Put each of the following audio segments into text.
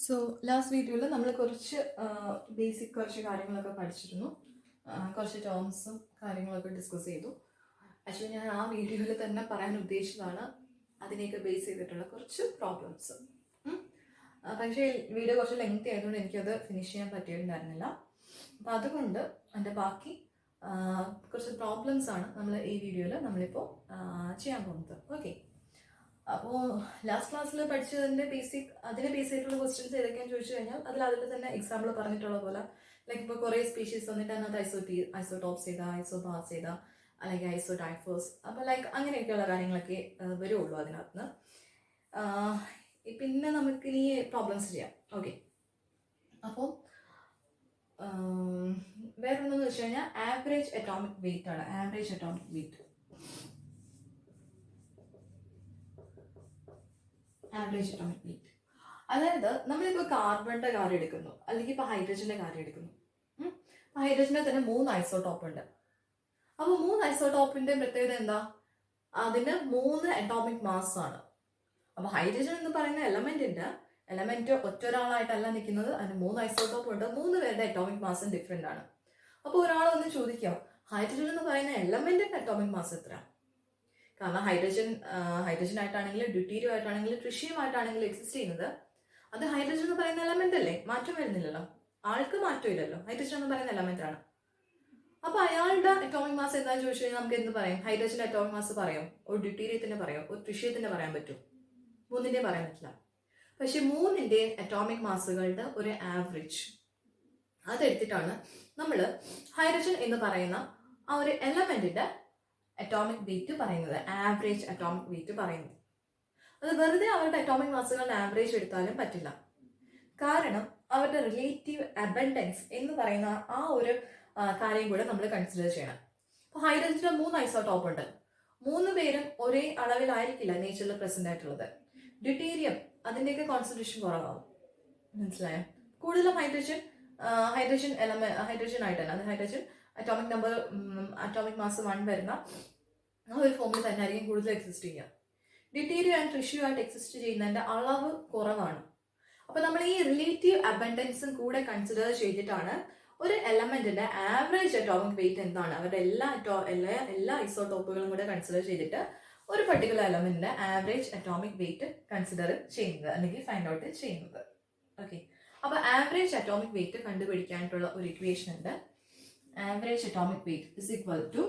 So last വീഡിയോയിൽ നമ്മൾ കുറച്ച് ബേസിക് കുറച്ച് കാര്യങ്ങളൊക്കെ പഠിച്ചിരുന്നു. കുറച്ച് ടേംസും കാര്യങ്ങളൊക്കെ ഡിസ്കസ് ചെയ്തു. ആക്ച്വലി ഞാൻ ആ വീഡിയോയിൽ തന്നെ പറയാൻ ഉദ്ദേശിച്ചതാണ് അതിനെയൊക്കെ ബേസ് ചെയ്തിട്ടുള്ള കുറച്ച് പ്രോബ്ലംസ്. പക്ഷേ വീഡിയോ കുറച്ച് ലെങ്തി ആയതുകൊണ്ട് എനിക്കത് ഫിനിഷ് ചെയ്യാൻ പറ്റിയിട്ടുണ്ടായിരുന്നില്ല. അപ്പോൾ അതുകൊണ്ട് എൻ്റെ ബാക്കി കുറച്ച് പ്രോബ്ലംസ് ആണ് നമ്മൾ ഈ വീഡിയോയിൽ നമ്മളിപ്പോൾ ചെയ്യാൻ പോകുന്നത്. ഓക്കെ, അപ്പോൾ ലാസ്റ്റ് ക്ലാസ്സിൽ പഠിച്ചതിൻ്റെ അതിനെ ബേസ് ചെയ്തിട്ടുള്ള ക്വസ്റ്റ്യൻസ് ഏതൊക്കെയാണെന്ന് ചോദിച്ചു കഴിഞ്ഞാൽ അതിൽ തന്നെ എക്സാമ്പിൾ പറഞ്ഞിട്ടുള്ള പോലെ ലൈക്ക് ഇപ്പോൾ കുറേ സ്പീഷീസ് വന്നിട്ട് അതിനകത്ത് ഐസോടോപ്സ് ചെയ്ത ഐസോബാസ് ചെയ്ത അല്ലെങ്കിൽ ഐസോഡൈഫേഴ്സ്, അപ്പോൾ ലൈക്ക് അങ്ങനെയൊക്കെയുള്ള കാര്യങ്ങളൊക്കെ വരുള്ളൂ അതിനകത്ത്. പിന്നെ നമുക്കിനി പ്രോബ്ലംസ് ചെയ്യാം. ഓക്കെ, അപ്പോൾ വേറെ ഒന്നെന്ന് വെച്ച് കഴിഞ്ഞാൽ ആവറേജ് അറ്റോമിക് വെയിറ്റ് ആണ്. ആവറേജ് അറ്റോമിക് വെയിറ്റ് അതായത് നമ്മളിപ്പോൾ കാർബണിന്റെ കാര്യം എടുക്കുന്നു, അല്ലെങ്കിൽ ഇപ്പോൾ ഹൈഡ്രജന്റെ കാര്യം എടുക്കുന്നു. ഹൈഡ്രജന്റെ തന്നെ 3 ഐസോടോപ്പ് ഉണ്ട്. അപ്പോൾ 3 ഐസോടോപ്പിന്റെ പ്രത്യേകത എന്താ? അതിന് 3 അറ്റോമിക് മാസ് ആണ്. അപ്പോൾ ഹൈഡ്രജൻ എന്ന് പറയുന്ന എലമെന്റ് ഒറ്റൊരാളായിട്ടല്ല നിൽക്കുന്നത്, അതിന് 3 ഐസോടോപ്പ് ഉണ്ട്. 3 പേരുടെ അറ്റോമിക് മാസും ഡിഫറെന്റ് ആണ്. അപ്പോൾ ഒരാൾ ഒന്ന് ചോദിക്കാം, ഹൈഡ്രജൻ എന്ന് പറയുന്ന എലമെന്റിന്റെ അറ്റോമിക് മാസ് എത്ര? കാരണം ഹൈഡ്രജൻ ആയിട്ടാണെങ്കിലും ഡ്യൂട്ടീരിയം ആയിട്ടാണെങ്കിലും ട്രിഷ്യം ആയിട്ടാണെങ്കിലും എക്സിസ്റ്റ് ചെയ്യുന്നത് അത് ഹൈഡ്രജൻ എന്ന് പറയുന്ന എലമെന്റ് അല്ലേ, മാറ്റം വരുന്നില്ലല്ലോ, ആൾക്ക് മാറ്റമില്ലല്ലോ, ഹൈഡ്രജൻ എന്ന് പറയുന്ന എലമെന്റ് ആണ്. അപ്പൊ അയാളുടെ അറ്റോമിക് മാസ് എന്താണെന്ന് ചോദിച്ചു കഴിഞ്ഞാൽ നമുക്ക് എന്ത് പറയാം? ഹൈഡ്രജന്റെ അറ്റോമിക് മാസ് പറയാം, ഒരു ഡ്യൂട്ടീരിയത്തിന്റെ പറയാം, ഒരു ട്രിഷ്യത്തിന്റെ പറയാൻ പറ്റും, 3ന്റെ പറയാൻ പറ്റില്ല. പക്ഷെ 3ന്റെ അറ്റോമിക് മാസുകളുടെ ഒരു ആവറേജ് അതെടുത്തിട്ടാണ് നമ്മൾ ഹൈഡ്രജൻ എന്ന് പറയുന്ന ആ ഒരു എലമെന്റിന്റെ അറ്റോമിക് വെയിറ്റ് പറയുന്നത്, ആവറേജ് അറ്റോമിക് വെയിറ്റ് പറയുന്നത്. അത് വെറുതെ അവരുടെ അറ്റോമിക് മാസുകളുടെ ആവറേജ് എടുത്താലും പറ്റില്ല. കാരണം അവരുടെ റിലേറ്റീവ് അബൻഡൻസ് എന്ന് പറയുന്ന ആ ഒരു കാര്യം കൂടെ നമ്മൾ കൺസിഡർ ചെയ്യണം. അപ്പോൾ ഹൈഡ്രജന്റെ 3 ഐസോടോപ്പ് ഉണ്ട്. 3 പേരും ഒരേ അളവിലായിരിക്കില്ല നേച്ചറിൽ പ്രസന്റ് ആയിട്ടുള്ളത്. ഡ്യൂട്ടീരിയം അതിൻ്റെയൊക്കെ കോൺസെൻട്രേഷൻ കുറവാകും, മനസ്സിലായോ? കൂടുതലും ഹൈഡ്രജൻ ആയിട്ട് തന്നെ, അത് ഹൈഡ്രജൻ അറ്റോമിക് മാസ് 1 വരുന്ന ആ ഒരു ഫോമിൽ തന്നെ ആയിരിക്കും കൂടുതൽ എക്സിസ്റ്റ് ചെയ്യുക. ഡ്യൂട്ടീരിയം ആൻഡ് ട്രിഷ്യം ആയിട്ട് എക്സിസ്റ്റ് ചെയ്യുന്നതിന്റെ അളവ് കുറവാണ്. അപ്പൊ നമ്മൾ ഈ റിലേറ്റീവ് അബൻഡൻസും കൂടെ കൺസിഡർ ചെയ്തിട്ടാണ് ഒരു എലമെന്റിന്റെ ആവറേജ് അറ്റോമിക് വെയിറ്റ് എന്താണ്, അവരുടെ എല്ലാ ഐസോടോപ്പുകളും കൂടെ കൺസിഡർ ചെയ്തിട്ട് ഒരു പർട്ടിക്കുലർ എലമെന്റിന്റെ ആവറേജ് അറ്റോമിക് വെയിറ്റ് കൺസിഡർ ചെയ്യുന്നത് അല്ലെങ്കിൽ ഫൈൻഡ് ഔട്ട് ചെയ്യുന്നത്. ഓക്കെ, അപ്പൊ ആവറേജ് അറ്റോമിക് വെയിറ്റ് കണ്ടുപിടിക്കാനായിട്ടുള്ള ഒരു ഇക്വേഷൻ ഉണ്ട്. Average atomic weight is equal to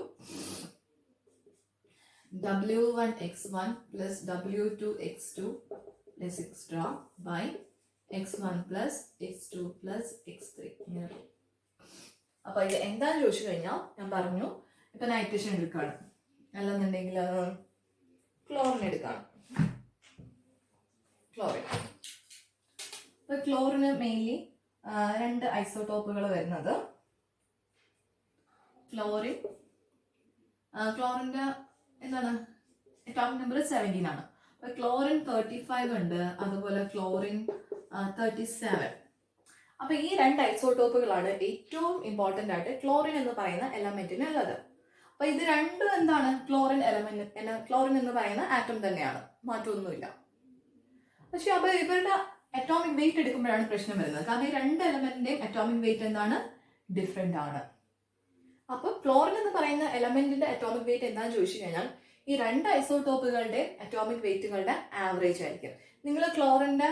W1x1 plus W2x2 plus extra by x1 plus x2 plus x3. അപ്പൊ ഇത് എന്താന്ന് ചോദിച്ചു കഴിഞ്ഞാൽ ഞാൻ പറഞ്ഞു, ഇപ്പൊ നൈട്രജൻ എടുക്കുകയാണ്, അല്ലെന്നുണ്ടെങ്കിൽ ക്ലോറിൻ എടുക്കുകയാണ്. ഇപ്പൊ ക്ലോറിന് മെയിൻലി 2 ഐസോടോപ്പുകൾ വരുന്നത്. ക്ലോറിന്റെ എന്താണ് അറ്റോമിക് നമ്പർ 17 ആണ്. അപ്പൊ ക്ലോറിൻ 35 ഉണ്ട്, അതുപോലെ ക്ലോറിൻ 37. അപ്പൊ ഈ 2 ഐസോടോപ്പുകളാണ് ഏറ്റവും ഇമ്പോർട്ടന്റ് ആയിട്ട് ക്ലോറിൻ എന്ന് പറയുന്ന എലമെന്റിന് ഉള്ളത്. അപ്പൊ ഇത് രണ്ടും എന്താണ്? ക്ലോറിൻ എന്ന് പറയുന്ന ആറ്റം തന്നെയാണ്, മാറ്റമൊന്നുമില്ല. പക്ഷെ അപ്പൊ ഇവരുടെ അറ്റോമിക് വെയിറ്റ് എടുക്കുമ്പോഴാണ് പ്രശ്നം വരുന്നത്. കാരണം ഈ 2 എലമെന്റിന്റെയും അറ്റോമിക് വെയിറ്റ് എന്താണ്? ഡിഫറെന്റ് ആണ്. അപ്പൊ ക്ലോറിൻ എന്ന് പറയുന്ന എലമെന്റിന്റെ അറ്റോമിക് വെയിറ്റ് എന്താണെന്ന് ചോദിച്ചു കഴിഞ്ഞാൽ ഈ 2 ഐസോടോപ്പുകളുടെ അറ്റോമിക് വെയിറ്റുകളുടെ ആവറേജ് ആയിരിക്കും. നിങ്ങൾ ക്ലോറിന്റെ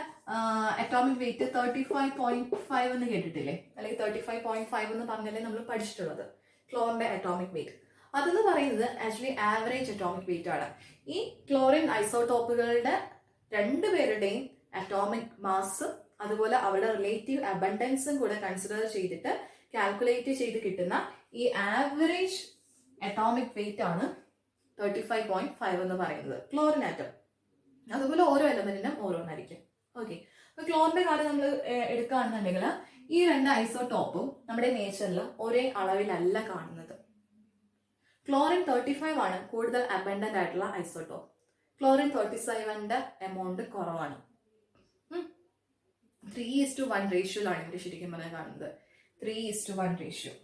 അറ്റോമിക് വെയിറ്റ് 35.5 എന്ന് കേട്ടിട്ടില്ലേ? അല്ലെങ്കിൽ 35.5 എന്ന് പറഞ്ഞല്ലേ നമ്മൾ പഠിച്ചിട്ടുള്ളത് ക്ലോറിന്റെ അറ്റോമിക് വെയിറ്റ്. അതെന്ന് പറയുന്നത് ആക്ച്വലി ആവറേജ് അറ്റോമിക് വെയിറ്റ് ആണ്. ഈ ക്ലോറിൻ ഐസോടോപ്പുകളുടെ 2 പേരുടെയും അറ്റോമിക് മാസ് അതുപോലെ അവരുടെ റിലേറ്റീവ് അബൻഡൻസും കൂടെ കൺസിഡർ ചെയ്തിട്ട് കാൽക്കുലേറ്റ് ചെയ്ത് കിട്ടുന്ന ഈ ആവറേജ് അറ്റോമിക് വെയിറ്റ് ആണ് 35.5 എന്ന് പറയുന്നത് ക്ലോറിൻ ആറ്റം. അതുപോലെ ഓരോ എലമെന്റിനും ഓരോന്നായിരിക്കും. ഓക്കെ, അപ്പൊ ക്ലോറിന്റെ കാര്യം നമ്മൾ എടുക്കുകയാണെന്നുണ്ടെങ്കിൽ ഈ 2 ഐസോടോപ്പും നമ്മുടെ നേച്ചറിൽ ഒരേ അളവിലല്ല കാണുന്നത്. ക്ലോറിൻ 35 ആണ് കൂടുതൽ അബൻഡന്റ് ആയിട്ടുള്ള ഐസോടോപ്പ്. ക്ലോറിൻ 37ന്റെ എമൗണ്ട് കുറവാണ്. 3:1 റേഷ്യോയിലാണ് ഇവിടെ ശരിക്കും പറഞ്ഞാൽ കാണുന്നത്. 3:1 റേഷ്യോ.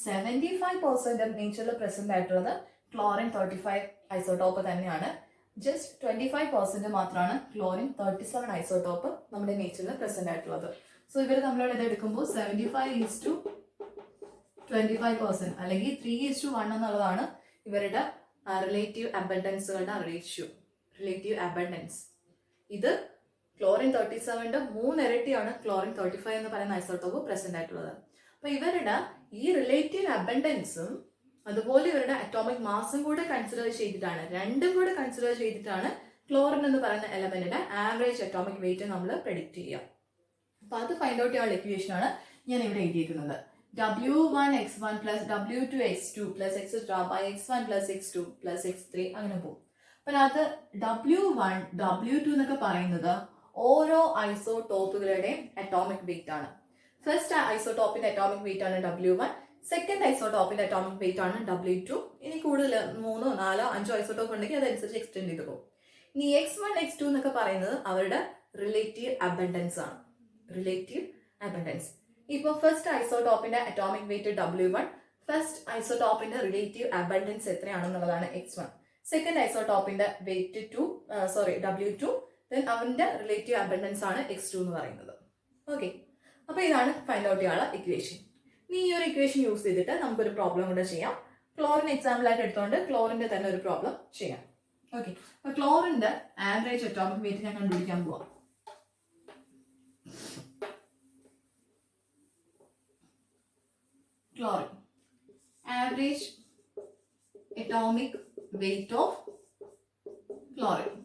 75% നേച്ചറിൽ പ്രസന്റ് ആയിട്ടുള്ളത് ക്ലോറിൻ 35 ഐസോടോപ്പ് തന്നെയാണ്. ജസ്റ്റ് 25% മാത്രമാണ് ക്ലോറിൻ 37 ഐസോട്ടോപ്പ് നമ്മുടെ നേച്ചറിൽ പ്രസന്റ് ആയിട്ടുള്ളത്. സോ ഇവർ നമ്മളോട് ഇത് എടുക്കുമ്പോൾ 75:25% അല്ലെങ്കിൽ 3:1 എന്നുള്ളതാണ് ഇവരുടെ റിലേറ്റീവ് അബണ്ടൻസുകളുടെ റേഷ്യോ. റിലേറ്റീവ് അബണ്ടൻസ് ഇത് ക്ലോറിൻ 37ന്റെ 3 ഇരട്ടിയാണ് ക്ലോറിൻ 35 എന്ന് പറയുന്ന ഐസോട്ടോപ്പ് പ്രസന്റ് ആയിട്ടുള്ളത്. അപ്പൊ ഇവരുടെ ഈ റിലേറ്റീവ് അബണ്ടൻസും അതുപോലെ ഇവരുടെ അറ്റോമിക് മാസും കൂടെ കൺസിഡർ ചെയ്തിട്ടാണ്, രണ്ടും കൂടെ കൺസിഡർ ചെയ്തിട്ടാണ് ക്ലോറിൻ എന്ന് പറയുന്ന എലമെന്റിന്റെ ആവറേജ് അറ്റോമിക് വെയിറ്റ് നമ്മൾ പ്രെഡിക്റ്റ് ചെയ്യുക. അപ്പൊ അത് ഫൈൻഡ് ഔട്ട് ചെയ്യാനുള്ള ഇക്വേഷൻ ആണ് ഞാൻ ഇവിടെ എഴുതിയിരിക്കുന്നത്. W1x1 plus W2x2 plus etc. by x1 plus x2 plus x3 അങ്ങനെ പോകും. അപ്പൊ അത് W1 W2 എന്നൊക്കെ പറയുന്നത് ഓരോ ഐസോടോപ്പുകളുടെയും അറ്റോമിക് വെയിറ്റ് ആണ്. ഫസ്റ്റ് ഐസോടോപ്പിന്റെ അറ്റോമിക് വെയിറ്റ് ആണ് W1, സെക്കൻഡ് ഐസോടോപ്പിന്റെ അറ്റോമിക് വെയിറ്റ് ആണ് W2. ഇനി കൂടുതൽ 3, 4, 5 ഐസോടോപ്പ് ഉണ്ടെങ്കിൽ അതനുസരിച്ച് എക്സ്റ്റെൻഡ് ചെയ്ത് പോകും. ഇനി x1 x2 എന്നൊക്കെ പറയുന്നത് അവരുടെ റിലേറ്റീവ് അബണ്ടൻസ് ആണ്. Relative abundance. ഇപ്പോൾ ഫസ്റ്റ് ഐസോടോപ്പിന്റെ അറ്റോമിക് വെയിറ്റ് W1, ഫസ്റ്റ് ഐസോടോപ്പിന്റെ റിലേറ്റീവ് അബണ്ടൻസ് എത്രയാണെന്നുള്ളതാണ് x1, സെക്കൻഡ് ഐസോടോപ്പിന്റെ വെയിറ്റ് W2, ദെൻ അവന്റെ റിലേറ്റീവ് അബണ്ടൻസ് ആണ് x2 എന്ന് പറയുന്നത്. ഓക്കെ, അപ്പൊ ഇതാണ് ഫൈൻഡ് ഔട്ട് ചെയ്യാനുള്ള ഇക്വേഷൻ. ഇനി ഈ ഒരു ഇക്വേഷൻ യൂസ് ചെയ്തിട്ട് നമുക്കൊരു പ്രോബ്ലം കൂടെ ചെയ്യാം. ക്ലോറിൻ എക്സാമ്പിൾ ആയിട്ട് എടുത്തുകൊണ്ട് ക്ലോറിന്റെ തന്നെ ഒരു പ്രോബ്ലം ചെയ്യാം. ഓക്കെ, അപ്പൊ ക്ലോറിന്റെ ആവറേജ് അറ്റോമിക് വെയിറ്റ് ഞാൻ കണ്ടുപിടിക്കാൻ പോവാം. Chlorine, average atomic weight of chlorine,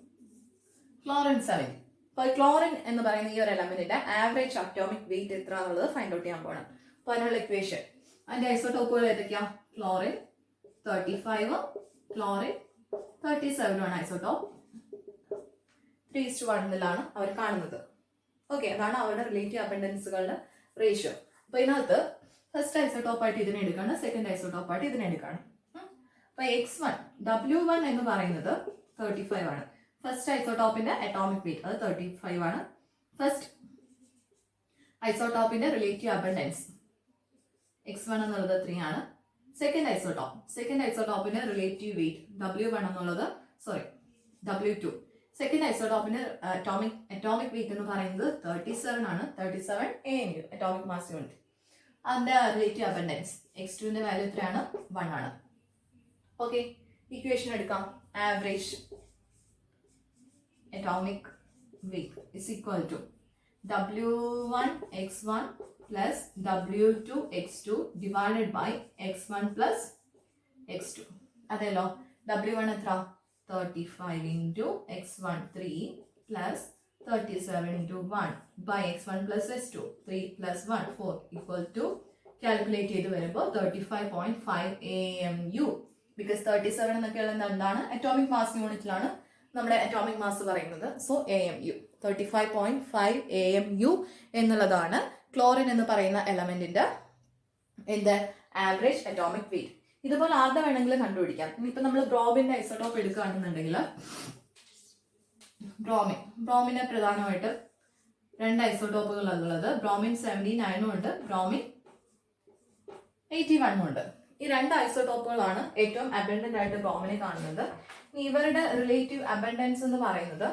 chlorine 70. അപ്പോൾ ക്ലോറിൻ എന്ന് പറയുന്ന ഈ ഒരു എലമെന്റിന്റെ ആവറേജ് അറ്റോമിക് വെയിറ്റ് എത്ര എന്നുള്ളത് ഫൈൻഡ് ഔട്ട് ചെയ്യാൻ പോകണം. അപ്പോൾ അതിനുള്ള ഇക്വേഷൻ, അതിന്റെ ഐസോടോപ്പുകൾ ഏതൊക്കെയാ? ക്ലോറിൻ 35, ക്ലോറിൻ 37 ആണ് ഐസോടോപ്പ്. 3:1 അവർ കാണുന്നത്. ഓക്കെ, അതാണ് അവരുടെ റിലേറ്റീവ് അബണ്ടൻസുകളുടെ റേഷ്യോ. അപ്പൊ ഇതിനകത്ത് ഫസ്റ്റ് ഐസോടോപ്പ് ആയിട്ട് ഇതിനെ എടുക്കാണ്, സെക്കൻഡ് ഐസോടോപ്പ് ആയിട്ട് ഇതിനെ എടുക്കാണ്. അപ്പൊ x1 W1 എന്ന് പറയുന്നത് 35 ആണ്. ഫസ്റ്റ് ഐസോടോപ്പിന്റെ അറ്റോമിക് വെയിറ്റ് അത് 35 ആണ്. ഫസ്റ്റ് ഐസോടോപ്പിന്റെ റിലേറ്റീവ് അബണ്ടൻസ് x1 എന്നുള്ളത് 3 ആണ്. സെക്കൻഡ് ഐസോടോപ്പിന്റെ റിലേറ്റീവ് വെയിറ്റ് W1 എന്നുള്ളത് W2. സെക്കൻഡ് ഐസോടോപ്പിന്റെ അറ്റോമിക് വെയിറ്റ് എന്ന് പറയുന്നത് 37 ആണ്. 37 AMU അറ്റോമിക് മാസ് യൂണിറ്റ്. അതിന്റെ റിലേറ്റീവ് അബണ്ടൻസ് x2ന്റെ വാല്യൂ എത്രയാണ്? 1 ആണ്. ഓക്കെ, ഇക്വേഷൻ എടുക്കാം. Average atomic weight is equal to W1 x1 plus W2 x2 divided by x1 plus x2. അതെല്ലോ, W1 എത്ര? 35 into x1 3 plus 37 into 1 by x1 plus x2 3 plus 1 4 equal to calculate ചെയ്ത് വരുമ്പോൾ 35.5 AMU. Because 37 എന്നൊക്കെയുള്ള എന്താണ് atomic mass യൂണിറ്റിലാണ് നമ്മുടെ atomic mass പറയുന്നത്. So AMU 35.5 AMU എന്നുള്ളതാണ് chlorine എന്ന് പറയുന്ന എലമെന്റിന്റെ ആവറേജ് അറ്റോമിക് വെയിറ്റ്. ഇതുപോലെ ആദ്യം വേണമെങ്കിൽ കണ്ടുപിടിക്കാം. ഇനിയിപ്പോ നമ്മൾ ബ്രോമിന്റെ ഐസോടോപ്പ് എടുക്കുകയാണെന്നുണ്ടെങ്കിൽ ബ്രോമിനെ പ്രധാനമായിട്ട് 2 ഐസോടോപ്പുകൾ ഉള്ളത്. ബ്രോമിൻ 79 ഉണ്ട്, ബ്രോമിൻ 81 ഉണ്ട്. ഈ 2 ഐസോടോപ്പുകളാണ് ഏറ്റവും അബണ്ടന്റ് ആയിട്ട് ബ്രോമിനെ കാണുന്നത്. ഇവരുടെ റിലേറ്റീവ് അബണ്ടൻസ് എന്ന് പറയുന്നത്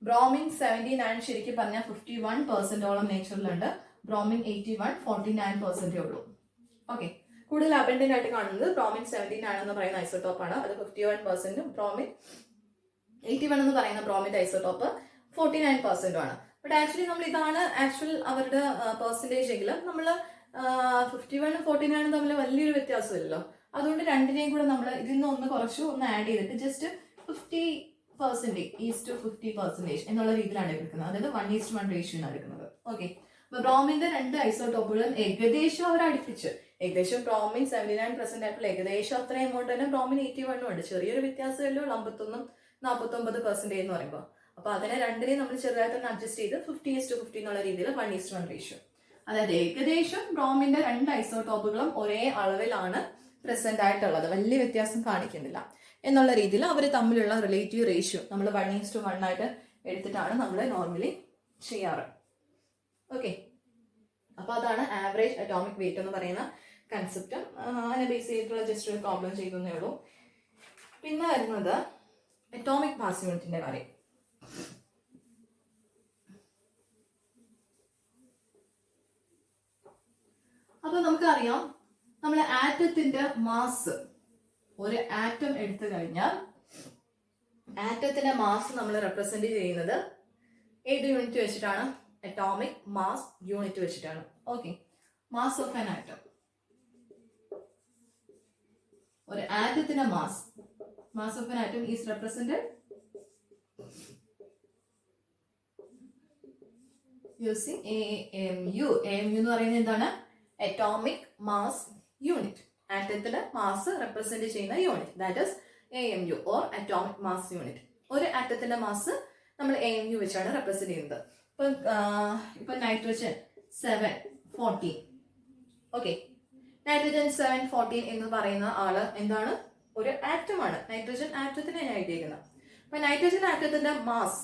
ബ്രോമിൻ 79 ശരിക്കും പറഞ്ഞാൽ 51% നേച്ചറിലുണ്ട്. ബ്രോമിൻ 81 49% ഉള്ളൂ. ഓക്കെ, കൂടുതൽ അബണ്ടന്റ് ആയിട്ട് കാണുന്നത് ബ്രോമിൻ 79 എന്ന് പറയുന്ന ഐസോടോപ്പ് ആണ്. അത് 51%. ബ്രോമിൻ 81 എന്ന് പറയുന്ന ബ്രോമിന്റെ ഐസോടോപ്പ് 49% ആണ്. ബട്ട് ആക്ച്വലി നമ്മൾ ഇതാണ് ആക്ച്വൽ അവരുടെ പെർസെൻറ്റേജ് എങ്കിലും നമ്മൾ 51 49 തമ്മിൽ വലിയൊരു വ്യത്യാസമില്ലല്ലോ. അതുകൊണ്ട് രണ്ടിനെയും കൂടെ നമ്മൾ ഇതിൽ നിന്ന് ഒന്ന് കുറച്ചു ഒന്ന് ആഡ് ചെയ്തിട്ട് ജസ്റ്റ് 50% എന്നുള്ള രീതിയിലാണ് എടുക്കുന്നത്. അതായത് 1:1 റേഷ്യോ ആണ് എടുക്കുന്നത്. ഓക്കെ, അപ്പൊ ബ്രോമിന്റെ 2 ഐസോടോപ്പുകളും ഏകദേശം അവർ അടുപ്പിച്ച് ഏകദേശം ബ്രോമിൻ 79% ആയിട്ടുള്ള ഏകദേശം അത്ര എമൗണ്ട് തന്നെ ബ്രോമിൻ 81 ഉണ്ട്. ചെറിയൊരു വ്യത്യാസമല്ലോ 51-49% എന്ന് പറയുമ്പോൾ. അപ്പൊ അതിനെ രണ്ടിനെയും നമ്മൾ ചെറുതായിട്ടൊന്ന് അഡ്ജസ്റ്റ് ചെയ്ത് 50:50 എന്നുള്ള രീതിയിൽ 1:1 റേഷ്യോ. അതായത് ഏകദേശം ബ്രോമിന്റെ 2 ഐസോടോപ്പുകളും ഒരേ അളവിലാണ് പ്രസന്റ് ആയിട്ടുള്ളത്, വലിയ വ്യത്യാസം കാണിക്കുന്നില്ല എന്നുള്ള രീതിയിൽ അവർ തമ്മിലുള്ള റിലേറ്റീവ് റേഷ്യോ നമ്മൾ 1:1 ആയിട്ട് എടുത്തിട്ടാണ് നമ്മൾ നോർമലി ചെയ്യാറ്. ഓക്കെ, അപ്പൊ അതാണ് ആവറേജ് അറ്റോമിക് വെയിറ്റ് എന്ന് പറയുന്ന കൺസെപ്റ്റ്. അതിനെ ബേസ് ചെയ്തിട്ടുള്ള ജസ്റ്റ് ഒരു പ്രോബ്ലം ചെയ്യുന്നേ ഉള്ളൂ. പിന്നെ വരുന്നത് അറ്റോമിക് മാസ് യൂണിറ്റിന്റെ കാര്യം. അപ്പൊ നമുക്കറിയാം, നമ്മൾ ആറ്റത്തിന്റെ മാസ്, ഒരു ആറ്റം എടുത്തു കഴിഞ്ഞാൽ ആറ്റത്തിന്റെ മാസ് നമ്മൾ റെപ്രസെന്റ് ചെയ്യുന്നത് ഏത് യൂണിറ്റ് വെച്ചിട്ടാണ്? അറ്റോമിക് മാസ് യൂണിറ്റ് വെച്ചിട്ടാണ്. Okay, mass of an atom, ഒരു ആറ്റത്തിന്റെ mass of an atom is represented using AMU. AMU എന്ന് പറയുന്നത് എന്താണ്? Atomic mass unit. ആറ്റത്തിന്റെ മാസ് റെപ്രസെന്റ് ചെയ്യുന്ന unit, that is AMU or atomic mass unit. ഒരു ആറ്റത്തിന്റെ മാസ് നമ്മൾ AMU വെച്ചാണ് റെപ്രസെന്റ് ചെയ്യുന്നത്. ഇപ്പൊ നൈട്രജൻ 714. ഓക്കെ, നൈട്രജൻ 714 എന്ന് പറയുന്ന ആള് എന്താണ്? ഒരു ആറ്റമാണ്. നൈട്രജൻ ആറ്റത്തിനെ ഞാൻ എഴുതിയിരിക്കുന്നത്. അപ്പൊ നൈട്രജൻ ആറ്റത്തിന്റെ മാസ്,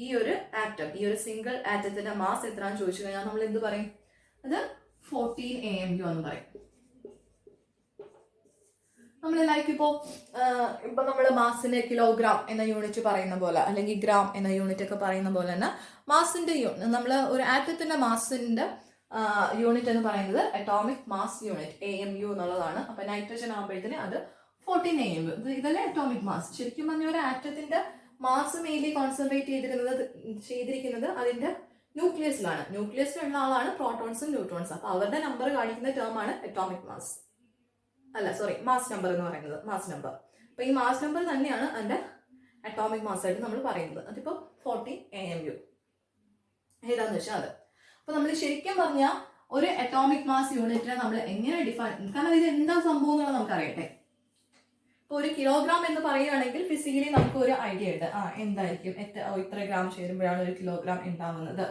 ഈ ഒരു ആറ്റം, ഈ ഒരു സിംഗിൾ ആറ്റത്തിന്റെ മാസ് എത്രയാണെന്ന് ചോദിച്ചു കഴിഞ്ഞാൽ നമ്മൾ എന്ത് പറയും? അത് 14 AMU എന്ന് പറയും. നമ്മൾ ലൈക്ക് ഇപ്പോ നമ്മള് മാസിന്റെ കിലോഗ്രാം എന്ന യൂണിറ്റ് പറയുന്ന പോലെ, അല്ലെങ്കിൽ ഗ്രാം എന്ന യൂണിറ്റ് ഒക്കെ പറയുന്ന പോലെ തന്നെ മാസിന്റെ നമ്മൾ ഒരു ആറ്റത്തിന്റെ മാസിന്റെ യൂണിറ്റ് എന്ന് പറയുന്നത് അറ്റോമിക് മാസ് യൂണിറ്റ് AMU എന്നുള്ളതാണ്. അപ്പൊ നൈട്രജൻ ആകുമ്പോഴത്തേന് അത് 14 AMU. ഇതല്ലേ അറ്റോമിക് മാസ്. ശരിക്കും പറഞ്ഞ ഒരു ആറ്റത്തിന്റെ മാസ് മെയിൻലി കോൺസെൻട്രേറ്റ് ചെയ്തിരിക്കുന്നത് അതിന്റെ ന്യൂക്ലിയസിലാണ്. ന്യൂക്ലിയസിലുള്ള ആളാണ് പ്രോട്ടോൺസും ന്യൂട്രോൺസും. അപ്പൊ അവരുടെ നമ്പർ കാണിക്കുന്ന ടേം ആണ് അറ്റോമിക് മാസ്, മാസ് നമ്പർ എന്ന് പറയുന്നത്. Mass number. അപ്പൊ ഈ മാസ് നമ്പർ തന്നെയാണ് അതിന്റെ അറ്റോമിക് മാസ് ആയിട്ട് നമ്മൾ പറയുന്നത്. അതിപ്പോ 14 AMU ഏതാന്ന് വെച്ചാൽ അത്. അപ്പൊ നമ്മൾ ശരിക്കും പറഞ്ഞാൽ ഒരു അറ്റോമിക് മാസ് യൂണിറ്റിനെ നമ്മൾ എങ്ങനെ ഡിഫൈൻ, കാരണം ഇത് എന്താ സംഭവം എന്നുള്ളത് നമുക്ക് അറിയട്ടെ. ഇപ്പൊ ഒരു കിലോഗ്രാം എന്ന് പറയുകയാണെങ്കിൽ ഫിസിക്കലി നമുക്ക് ഒരു ഐഡിയ ഉണ്ട്, എന്തായിരിക്കും ഇത്ര ഗ്രാം ചേരുമ്പോഴാണ് ഒരു കിലോഗ്രാം ഉണ്ടാവുന്നത്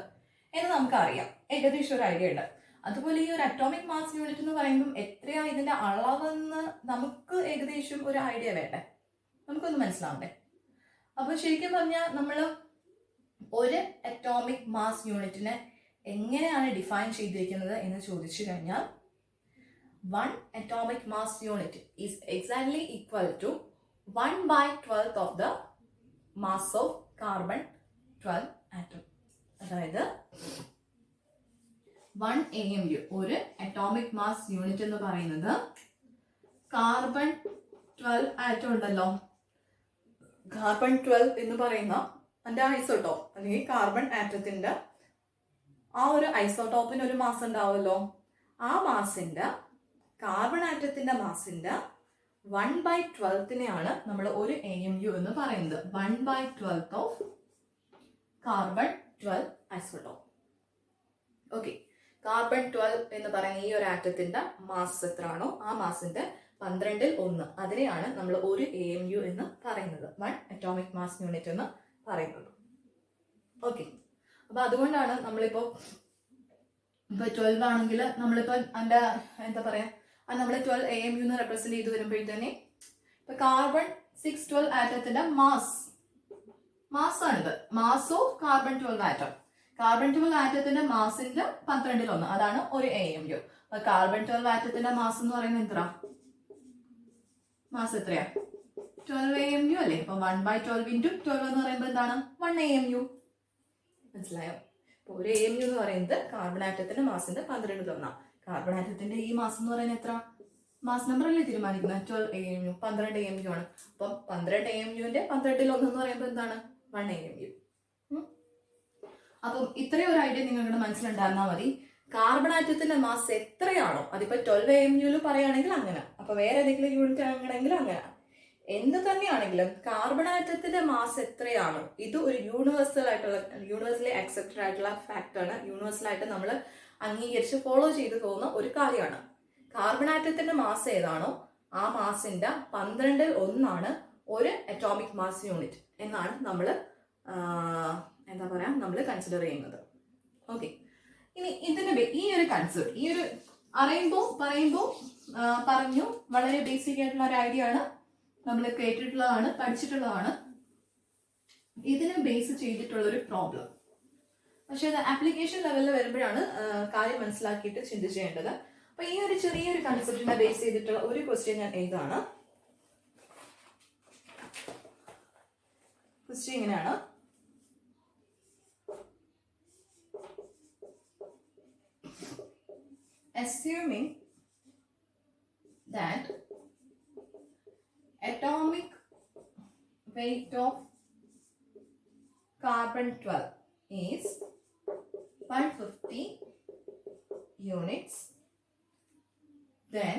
എന്ന് നമുക്കറിയാം, ഏകദേശം ഒരു ഐഡിയ ഉണ്ട്. അതുപോലെ ഈ ഒരു അറ്റോമിക് മാസ് യൂണിറ്റ് എന്ന് പറയുമ്പോൾ എത്രയാ ഇതിന്റെ അളവെന്ന് നമുക്ക് ഏകദേശം ഒരു ഐഡിയ വേണ്ടേ, നമുക്കൊന്ന് മനസ്സിലാവണ്ടേ. അപ്പൊ ശരിക്കും പറഞ്ഞാൽ നമ്മൾ ഒരു അറ്റോമിക് മാസ് യൂണിറ്റിനെ എങ്ങനെയാണ് ഡിഫൈൻ ചെയ്തിരിക്കുന്നത് എന്ന് ചോദിച്ചു കഴിഞ്ഞാൽ, 1 atomic mass unit is exactly equal to 1/12 of the mass of carbon 12 atom. അതായത് 1 AMU, ഒരു അറ്റോമിക് മാസ് യൂണിറ്റ് എന്ന് പറയുന്നത് കാർബൺ 12 ആറ്റം ഉണ്ടല്ലോ, കാർബൺ 12 എന്ന് പറയുന്ന അതിന്റെ ഐസോട്ടോപ്പ് അല്ലെങ്കിൽ കാർബൺ ആറ്റത്തിന്റെ ആ ഒരു ഐസോട്ടോപ്പിന് ഒരു മാസ് ഉണ്ടാവുമല്ലോ. ആ മാസിന്റെ, കാർബൺ ആറ്റത്തിന്റെ മാസിന്റെ 1/12 നമ്മൾ ഒരു AMU എന്ന് പറയുന്നത്. 1/12 of carbon 12 isotope. Okay, carbon 12 എന്ന് പറയുന്ന ഈ ഒരു ആറ്റത്തിന്റെ മാസ് എത്രയാണോ ആ മാസിന്റെ 12/1 അതിനെയാണ് നമ്മൾ ഒരു AMU എന്ന് പറയുന്നത്, 1 അറ്റോമിക് മാസ് യൂണിറ്റ് എന്ന് പറയുന്നത്. ഓക്കെ, അപ്പൊ അതുകൊണ്ടാണ് നമ്മളിപ്പോ 12 ആണെങ്കിൽ നമ്മളിപ്പോ അതിന്റെ എന്താ പറയാ, നമ്മൾ 12 AMU എന്ന് റെപ്രസെന്റ് ചെയ്ത് വരുമ്പോഴത്തേനെ ഇപ്പൊ കാർബൺ 612 ആറ്റത്തിന്റെ മാസ് ആണിത്, mass of carbon 12 atom. Carbon 12 ആറ്റത്തിന്റെ മാസിന്റെ 12/1 അതാണ് ഒരു AMU. അപ്പൊ കാർബൺ 12 ആറ്റത്തിന്റെ മാസ് എന്ന് പറയുന്നത് എത്ര? മാസ് എത്രയാ? 12 AMU അല്ലേ. അപ്പൊ 1/12 into 12 എന്ന് പറയുമ്പോൾ എന്താണ്? 1 AMU. മനസ്സിലായോ? അപ്പൊ ഒരു AMU എന്ന് പറയുന്നത് കാർബൺ ആറ്റത്തിന്റെ മാസിന്റെ 12/1. കാർബൺ ആറ്റത്തിന്റെ ഈ മാസം എന്ന് പറയുന്നത് എത്ര? മാസ് നമ്പർ അല്ലേ തീരുമാനിക്കുന്നത്? 12 AMU, 12 AMU ആണ്. അപ്പം 12 AMUന്റെ 12/1 എന്ന് പറയുമ്പോൾ എന്താണ്? 1 AMU. അപ്പം ഇത്രയും ഒരു ഐഡിയ നിങ്ങളുടെ മനസ്സിലുണ്ടായിരുന്നാൽ മതി. കാർബൺ ആറ്റത്തിന്റെ മാസ് എത്രയാണോ, അതിപ്പോ 12 AMU പറയുകയാണെങ്കിൽ അങ്ങനെ, അപ്പൊ വേറെ ഏതെങ്കിലും യൂണിറ്റ് ആണെങ്കിൽ അങ്ങനെ, എന്ത് തന്നെയാണെങ്കിലും കാർബൺ ആറ്റത്തിന്റെ മാസ് എത്രയാണോ ഇത് ഒരു യൂണിവേഴ്സലി അക്സെപ്റ്റഡ് ആയിട്ടുള്ള ഫാക്ട് ആണ്. യൂണിവേഴ്സൽ ആയിട്ട് നമ്മൾ അംഗീകരിച്ച് ഫോളോ ചെയ്തു പോകുന്ന ഒരു കാര്യമാണ്. കാർബൺ ആറ്റത്തിന്റെ മാസ് ഏതാണോ ആ മാസിന്റെ 12/1 ഒരു അറ്റോമിക് മാസ് യൂണിറ്റ് എന്നാണ് നമ്മൾ നമ്മൾ കൺസിഡർ ചെയ്യുന്നത്. ഓക്കെ, ഇനി ഇതിന് ഈ ഒരു കൺസെപ്റ്റ്, ഈ ഒരു പറഞ്ഞു വളരെ ബേസിക് ആയിട്ടുള്ള ഒരു ഐഡിയ ആണ്, നമ്മൾ കേട്ടിട്ടുള്ളതാണ്, പഠിച്ചിട്ടുള്ളതാണ്. ഇതിനെ ബേസ് ചെയ്തിട്ടുള്ള ഒരു പ്രോബ്ലം, പക്ഷെ അത് ആപ്ലിക്കേഷൻ ലെവലിൽ വരുമ്പോഴാണ് കാര്യം മനസ്സിലാക്കിയിട്ട് ചിന്തിച്ചേണ്ടത്. അപ്പൊ ഈ ഒരു ചെറിയൊരു കൺസെപ്റ്റിനെ ബേസ് ചെയ്തിട്ടുള്ള ഒരു ക്വസ്റ്റ്യൻ ഞാൻ എഴുതാണ്. ക്വസ്റ്റ്യൻ ഇങ്ങനെയാണ്. Assuming that atomic weight of carbon 12 is 150 units, then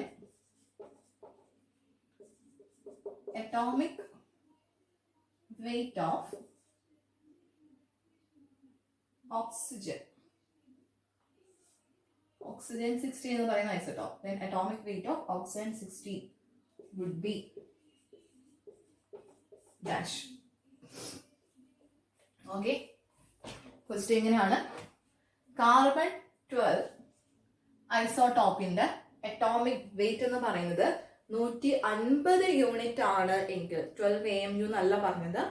atomic weight of oxygen 60 എന്ന് പറയുന്ന isotope, then atomic weight of oxygen 60 would be dash. Okay, question എങ്ങനെയാണ്? കാർബൺ 12 ഐസോട്ടോപ്പിന്റെ അറ്റോമിക് വെയിറ്റ് എന്ന് പറയുന്നത് 150 യൂണിറ്റ് ആണ് എങ്കിൽ, 12 AMU എന്നല്ല പറഞ്ഞത്,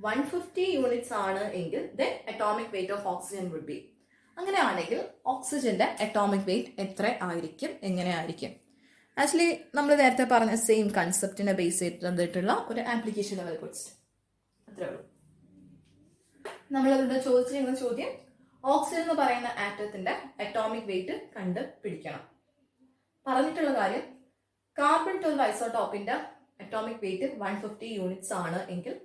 150 യൂണിറ്റ്സ് ആണ് എങ്കിൽ then atomic weight of oxygen would be. അങ്ങനെയാണെങ്കിൽ ഓക്സിജന്റെ അറ്റോമിക് വെയിറ്റ് എത്ര ആയിരിക്കും, എങ്ങനെയായിരിക്കും? ആക്ച്വലി നമ്മൾ നേരത്തെ പറഞ്ഞ സെയിം കൺസെപ്റ്റിനെ ബേസ് ചെയ്തിട്ടുള്ള ഒരു ആപ്ലിക്കേഷൻ ലെവൽ ക്വസ്റ്റ്യൻ, അത്രേ ഉള്ളൂ. നമ്മളതിവിടെ ചോദിച്ചിരിക്കുന്ന ചോദ്യം ഓക്സിജൻ എന്ന് പറയുന്ന ആറ്റത്തിന്റെ അറ്റോമിക് വെയിറ്റ് കണ്ടുപിടിക്കണം. പറഞ്ഞിട്ടുള്ള കാര്യം കാർബൺ 12 ഐസോട്ടോപ്പിന്റെ അറ്റോമിക് വെയിറ്റ് 150 യൂണിറ്റ്സ് ആണ് എങ്കിൽ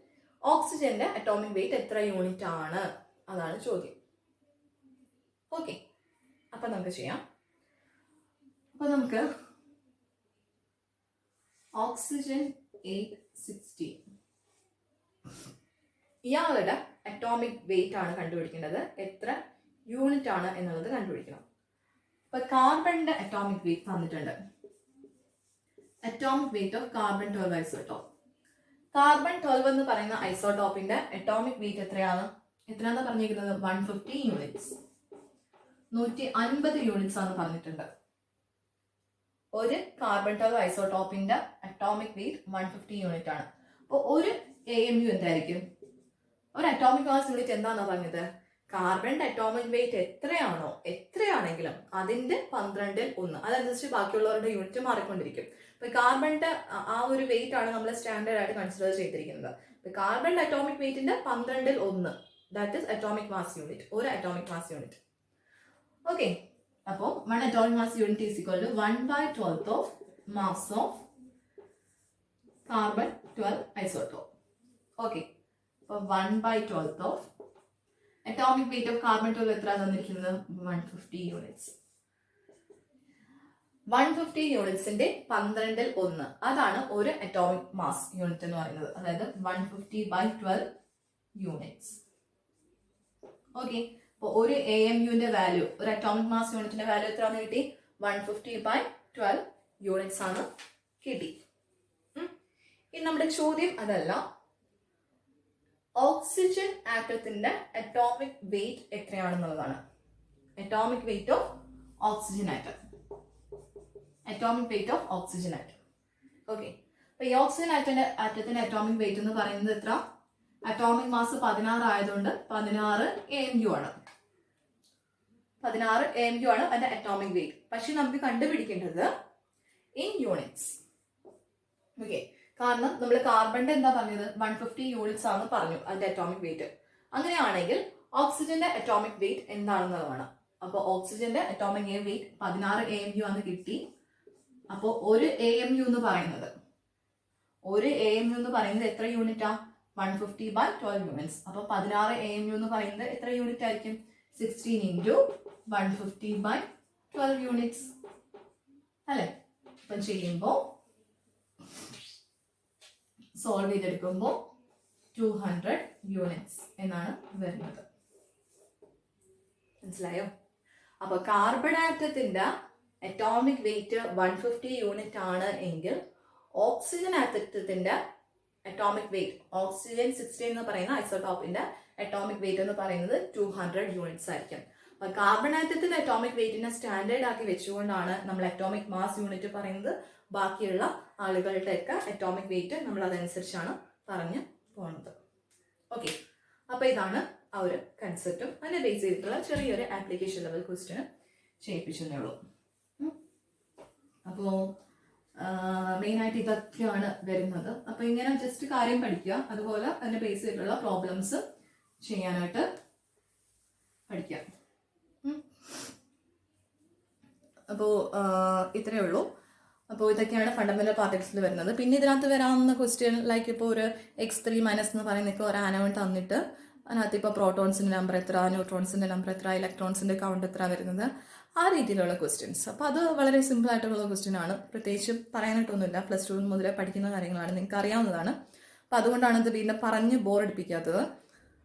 ഓക്സിജന്റെ അറ്റോമിക് വെയിറ്റ് എത്ര യൂണിറ്റ് ആണ്, അതാണ് ചോദ്യം. ഓക്കെ, അപ്പൊ നമുക്ക് ചെയ്യാം. അപ്പൊ നമുക്ക് ഓക്സിജൻ 860 ഇയാളുടെ അറ്റോമിക് വെയിറ്റ് ആണ് കണ്ടുപിടിക്കേണ്ടത്. എത്ര യൂണിറ്റ് ആണ് എന്നുള്ളത് കണ്ടുപിടിക്കണം. അപ്പൊ കാർബണിന്റെ അറ്റോമിക് വെയിറ്റ് തന്നിട്ടുണ്ട്. Atomic weight of carbon 12 isotope. Carbon 12 എന്ന് പറയുന്ന ഐസോട്ടോപ്പിന്റെ അറ്റോമിക് വെയിറ്റ് എത്രയാണെന്ന് പറഞ്ഞിരിക്കുന്നത്? 150 യൂണിറ്റ്സ്, 150 യൂണിറ്റ്സ് ആണ് പറഞ്ഞിട്ടുണ്ട്. ഒരു കാർബൺ 12 ഐസോട്ടോപ്പിന്റെ അറ്റോമിക് വെയിറ്റ് 150 യൂണിറ്റ് ആണ്. അപ്പോൾ ഒരു AMU എന്തായിരിക്കും? ഒരു അറ്റോമിക് മാസ് യൂണിറ്റ് എന്താണെന്ന് പറഞ്ഞത്? കാർബണിന്റെ അറ്റോമിക് വെയിറ്റ് എത്രയാണെങ്കിലും അതിന്റെ 12 അതനുസരിച്ച് ബാക്കിയുള്ളവരുടെ യൂണിറ്റ് മാറിക്കൊണ്ടിരിക്കും. ഇപ്പൊ കാർബണിന്റെ ആ ഒരു വെയിറ്റ് ആണ് നമ്മൾ സ്റ്റാൻഡേർഡ് ആയിട്ട് കൺസിഡർ ചെയ്തിരിക്കുന്നത്. കാർബണിന്റെ അറ്റോമിക് വെയിറ്റിന്റെ 12 that is atomic mass unit, ഒരു അറ്റോമിക് മാസ് യൂണിറ്റ്. ഓക്കെ, അപ്പോൾ 1 atomic mass unit is equal to 1/12 of mass of carbon 12 isotope. Okay, അപ്പോൾ 1/12 of atomic weight of carbon 12 എത്ര തന്നിരിക്കുന്നത്? 150 യൂണിറ്റ്സ്. 150 യൂണിറ്റ്സിന്റെ 12 അതാണ് ഒരു അറ്റോമിക് മാസ് യൂണിറ്റ് എന്ന് പറയുന്നത്. അതായത് 150/12 യൂണിറ്റ്സ്. ഓക്കെ, അപ്പോൾ ഒരു AMUന്റെ വാല്യൂ, ഒരു അറ്റോമിക് മാസ് യൂണിറ്റിന്റെ വാല്യൂ എത്രയാണെന്ന് കിട്ടി? 150/12 യൂണിറ്റ്സ് ആണ് കിട്ടി. ഇനി നമ്മുടെ ചോദ്യം അതല്ല, ഓക്സിജൻ ആറ്റത്തിന്റെ അറ്റോമിക് വെയിറ്റ് എത്രയാണെന്നുള്ളതാണ്. Atomic weight of oxygen atom, atomic weight of oxygen atom. Okay, അപ്പൊ ഈ ഓക്സിജൻ ആറ്റത്തിന്റെ അറ്റോമിക് വെയിറ്റ് എന്ന് പറയുന്നത് എത്ര? അറ്റോമിക് മാസ് 16 ആയതുകൊണ്ട് 16 AMU ആണ്. 16 AMU ആണ് അതിന്റെ അറ്റോമിക് വെയിറ്റ്. പക്ഷെ നമുക്ക് കണ്ടുപിടിക്കേണ്ടത് ഇൻ യൂണിറ്റ്സ്. ഓക്കെ, കാരണം നമ്മൾ കാർബണിന്റെ എന്താ പറഞ്ഞത്? 150 യൂണിറ്റ്സ് ആണ് പറഞ്ഞു അതിന്റെ അറ്റോമിക് വെയിറ്റ്. അങ്ങനെയാണെങ്കിൽ ഓക്സിജന്റെ അറ്റോമിക് വെയിറ്റ് എന്താണെന്നുള്ളതാണ്. അപ്പോൾ ഓക്സിജന്റെ അറ്റോമിക് വെയിറ്റ് 16 AMU ആണ് കിട്ടി. അപ്പോൾ ഒരു AMU എന്ന് പറയുന്നത് എത്ര യൂണിറ്റാ? 150/12 യൂണിറ്റ്സ്. അപ്പോൾ 16 AMU എന്ന് പറയുന്നത് എത്ര യൂണിറ്റ് ആയിരിക്കും? 16 into 150/12 യൂണിറ്റ്സ് അല്ലെ? അപ്പം ചെയ്യുമ്പോൾ സോൾവ് ചെയ്തെടുക്കുമ്പോൾ 200 യൂണിറ്റ്സ് എന്നാണ് വരുന്നത്. മനസ്സിലായോ? അപ്പൊ കാർബൺ ആറ്റത്തിന്റെ അറ്റോമിക് വെയിറ്റ് 150 യൂണിറ്റ് ആണ് എങ്കിൽ ഓക്സിജൻ ആറ്റത്തിന്റെ അറ്റോമിക് വെയിറ്റ്, ഓക്സിജൻ 16 എന്ന് പറയുന്ന ഐസോട്ടോപ്പിന്റെ അറ്റോമിക് വെയിറ്റ് എന്ന് പറയുന്നത് 200 യൂണിറ്റ്സ് ആയിരിക്കും. അപ്പൊ കാർബൺ ആറ്റത്തിന്റെ അറ്റോമിക് വെയിറ്റിനെ സ്റ്റാൻഡേർഡ് ആക്കി വെച്ചുകൊണ്ടാണ് നമ്മൾ അറ്റോമിക് മാസ് യൂണിറ്റ് പറയുന്നത്. ബാക്കിയുള്ള ആളുകളുടെ ഒക്കെ അറ്റോമിക് വെയിറ്റ് നമ്മൾ അതനുസരിച്ചാണ് പറഞ്ഞു പോകുന്നത്. ഓക്കെ, അപ്പൊ ഇതാണ് ആ ഒരു കൺസെപ്റ്റും അതിനെ ബേസ് ചെയ്തിട്ടുള്ള ചെറിയൊരു ആപ്ലിക്കേഷൻ ലെവൽ ക്വസ്റ്റ്യൻ ചെയ്യിപ്പിച്ചതേ ഉള്ളൂ. അപ്പോൾ മെയിനായിട്ട് ഇതൊക്കെയാണ് വരുന്നത്. അപ്പോൾ ഇങ്ങനെ ജസ്റ്റ് കാര്യം പഠിക്കുക, അതുപോലെ അതിൻ്റെ ബേസ് ചെയ്തിട്ടുള്ള പ്രോബ്ലംസ് ചെയ്യാനായിട്ട് പഠിക്കുക. അപ്പോൾ ഇത്രയേ ഉള്ളൂ. അപ്പോൾ ഇതൊക്കെയാണ് ഫണ്ടമെന്റൽ പാർട്ടിക്കിൾസിൽ വരുന്നത്. പിന്നെ ഇതിനകത്ത് വരാവുന്ന ക്വസ്റ്റ്യൻ ലൈക്ക് ഇപ്പോൾ ഒരു x3 മൈനസ് എന്ന് പറയുന്നൊക്കെ ഒരു ആനോൺ തന്നിട്ട് അതിനകത്ത് ഇപ്പോൾ പ്രോട്ടോൺസിൻ്റെ നമ്പർ എത്ര, ന്യൂട്രോൺസിൻ്റെ നമ്പർ എത്ര, ഇലക്ട്രോൺസിൻ്റെ കൗണ്ട് എത്ര വരുന്നത്, ആ രീതിയിലുള്ള ക്വസ്റ്റ്യൻസ്. അപ്പോൾ അത് വളരെ സിമ്പിൾ ആയിട്ടുള്ള ക്വസ്റ്റ്യൻ ആണ്, പ്രത്യേകിച്ച് പറയാനായിട്ടൊന്നുമില്ല. പ്ലസ് 2 മുതലേ പഠിക്കുന്ന കാര്യങ്ങളാണ്, നിങ്ങൾക്ക് അറിയാവുന്നതാണ്. അപ്പോൾ അതുകൊണ്ടാണ് ഇത് വീണ്ടും പറഞ്ഞ് ബോറടിപ്പിക്കാത്തത്.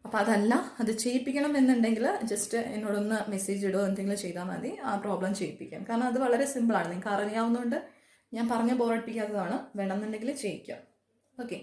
അപ്പോൾ അതല്ല, അത് ചെയ്യിപ്പിക്കണം എന്നുണ്ടെങ്കിൽ ജസ്റ്റ് എന്നോടൊന്ന് മെസ്സേജ് ഇടുകയോ എന്തെങ്കിലും ചെയ്താൽ മതി, ആ പ്രോബ്ലം ചെയ്യിപ്പിക്കാം. കാരണം അത് വളരെ സിമ്പിളാണ്, നിങ്ങൾക്ക് അറിയാവുന്നതുകൊണ്ട് ഞാൻ പറഞ്ഞ് ബോറടിപ്പിക്കാത്തതാണ്. വേണമെന്നുണ്ടെങ്കിൽ ചെയ്യിക്കാം. ഓക്കെ.